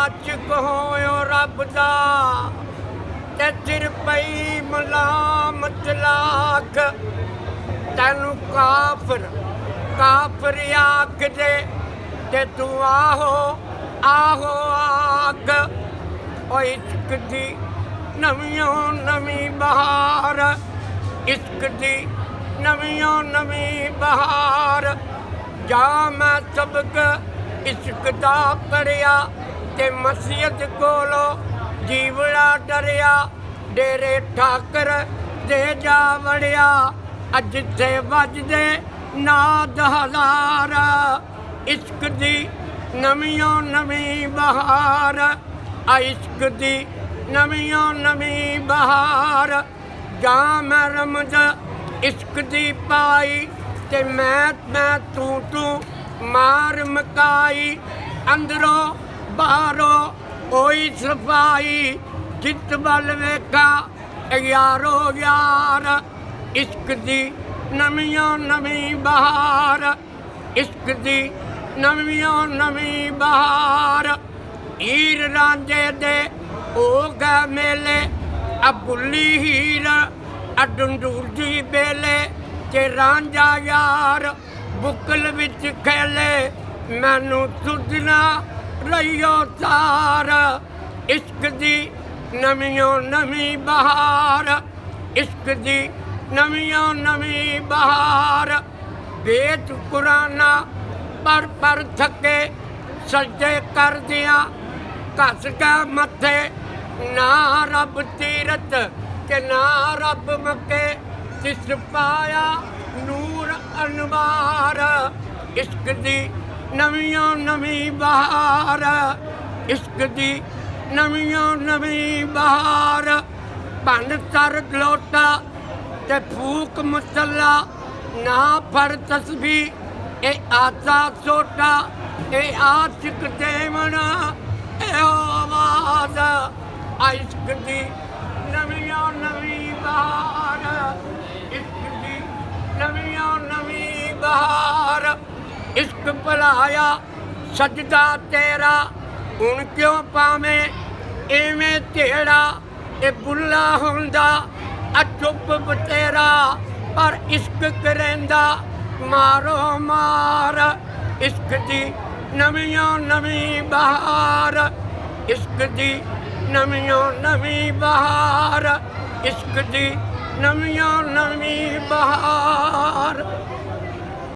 ਆਸ਼ਿਕ ਹੋਇਓ ਰੱਬ ਦਾ ਤੇ ਸਿਰ ਪਈ ਮਲਾਮਤ ਲੱਖ। ਤੈਨੂੰ ਕਾਫਰ ਕਾਫਰ ਆਖਦੇ ਤੇ ਤੂੰ ਆਹੋ ਆਹੋ ਆਖ। ਓ ਇਸ਼ਕ ਦੀ ਨਵੀਓਂ ਨਵੀਂ ਬਹਾਰ, ਇਸ਼ਕ ਦੀ ਨਵੀਓਂ ਨਵੀਂ ਬਹਾਰ। ਜਾ ਮੈਂ ਸਬਕ ਇਸ਼ਕ ਦਾ ਪੜ੍ਹਿਆ ਤੇ ਮਸੀਤ ਕੋਲੋਂ ਜੀਵੜਾ ਡਰਿਆ। ਡੇਰੇ ਠਾਕਰ ਦੇ ਜਾ ਵੜਿਆ, ਅੱਜ ਜਿੱਥੇ ਵੱਜਦੇ ਨਾਦ ਹਜ਼ਾਰ। ਇਸ਼ਕ ਦੀ ਨਵੀਓਂ ਨਵੀਂ ਬਹਾਰ, ਆ ਇਸ਼ਕ ਦੀ ਨਵੀਓਂ ਨਵੀਂ ਬਹਾਰ। ਜਾਂ ਮੈਂ ਰਮਜ ਇਸ਼ਕ ਦੀ ਪਾਈ ਤੇ ਮੈਂ ਤੂੰ ਮਾਰ ਮਕਾਈ। ਅੰਦਰੋਂ ਬਾਹਰੋਂ ਹੋਈ ਸਫਾਈ, ਜਿੱਤ ਵੱਲ ਵੇਖਾਂ ਯਾਰੋ ਯਾਰ। ਇਸ਼ਕ ਦੀ ਨਵੀਓਂ ਨਵੀਂ ਬਹਾਰ, ਇਸ਼ਕ ਦੀ ਨਵੀਓਂ ਨਵੀਂ ਬਹਾਰ। ਹੀਰ ਰਾਂਝੇ ਦੇ ਹੋ ਗਏ ਮੇਲੇ, ਆ ਬੁੱਲੀ ਹੀਰ ਆ ਡੰਡੂਰ ਦੀ ਬੇਲੇ ਤੇ ਰਾਂਝਾ ਯਾਰ ਬੁੱਕਲ ਵਿੱਚ ਖੇਲੇ। ਮੈਨੂੰ ਸੁਧਨਾ ਰਹੀਓ ਤਾਰ, ਇਸ਼ਕ ਦੀ ਨਵੀਓਂ ਨਵੀਂ ਬਹਾਰ, ਇਸ਼ਕ ਦੀ ਨਵੀਓਂ ਨਵੀਂ ਬਹਾਰ। ਵੇਚ ਕੁਰਾਨਾ ਪਰ ਥੱਕੇ ਸਜਦੇ ਕਰਦਿਆਂ ਘਸ ਕੇ ਮੱਥੇ। ਨਾ ਰੱਬ ਤੀਰਤ ਤੇ ਨਾ ਰੱਬ ਮੱਕੇ, ਤਿਸ ਪਾਇਆ ਨੂਰ ਅਨਵਾਰ। ਇਸ਼ਕ ਦੀ ਨਵੀਓਂ ਨਵੀਂ ਬਹਾਰ, ਇਸ਼ਕ ਦੀ ਨਵੀਓਂ ਨਵੀਂ ਬਹਾਰ। ਭੰਨ ਤਰ ਲੋਟਾ ਤੇ ਫੂਕ ਮਸੱਲਾ, ਨਾ ਫੜ ਤਸਬੀਹ ਇਹ ਆਸਾ ਸੋਟਾ। ਇਹ ਆਸ਼ਿਕ ਦੇਵਣਾ ਇਹੋ ਆਵਾਜ਼, ਆ ਇਸ਼ਕ ਦੀ ਨਵੀਓਂ ਨਵੀਂ ਬਹਾਰ, ਇਸ਼ਕ ਦੀ ਨਵੀਓਂ ਨਵੀਂ ਬਹਾਰ। ਇਸ਼ਕ ਭੁਲਾਇਆ ਸਜਦਾ ਤੇਰਾ, ਹੁਣ ਕਿਉਂ ਪਾਵੇਂ ਇਵੇਂ ਤੇੜਾ। ਇਹ ਬੁੱਲਾ ਹੁੰਦਾ ਆ ਚੁੱਪ ਬਤੇਰਾ, ਪਰ ਇਸ਼ਕ ਕਰੇਂਦਾ ਮਾਰੋ ਮਾਰ। ਇਸ਼ਕ ਦੀ ਨਵੀਓਂ ਨਵੀਂ ਬਹਾਰ, ਇਸ਼ਕ ਦੀ ਨਵੀਓਂ ਨਵੀਂ ਬਹਾਰ, ਇਸ਼ਕ ਦੀ ਨਵੀਓਂ ਨਵੀਂ ਬਹਾਰ।